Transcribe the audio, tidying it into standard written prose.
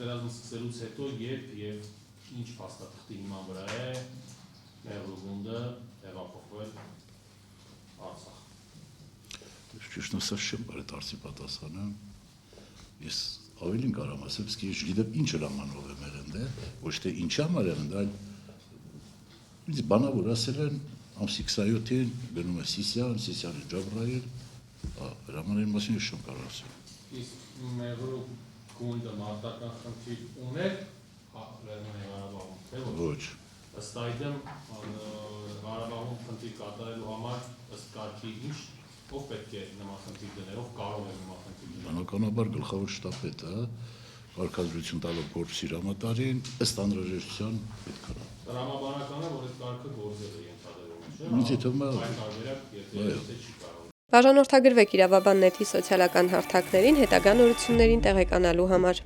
պատերազմը սկսելուց հետո երբ եւ ինչ փաստաթղթի հիման վրա է Մեղրու գունդը տեղափոխվել Արցախ։ Ճիշտ ասած չեմ բարի դարձի պատասխանը։ Ես ավելին կարամ ասեմ, իսկ ես գիտեմ ինչ հրամանով եմ եղել դե, ոչ թե ինչ համար եղել, այլ ինձ բանավոր ասել են ամսի 27-ին գնում է Սիսյանը Ջաբրայել, հրամանների մասին ես չեմ կարող ասել։ Իսկ Մեղրու գունդը մարտական խնդիր ուներ Լեռնային Ղարաբաղում, թե ոչ։ Ըստ այդմ Ղարաբաղում խնդիր կատարելու համար ըստ կարգի ինչ ով պետք է նման խնդիր դներ, ով կարող է նման խնդիր դնել։ Բնականաբար գլխավոր շտաբետը կարգադրություն տալով գործի հրամանատարին ըստ անհրաժեշտության պետք է։ Տրամաբանական է, որ այդ կարգը գործել է ենթադրվում, չէ՞։ Ինձ թվում է Այն տարբերակ եթե չի կարող։ Բաժանորդագրվեք Իրավաբան նեթի սոցիալական հարթակներին հետագա նորություններին տեղեկանալու համար։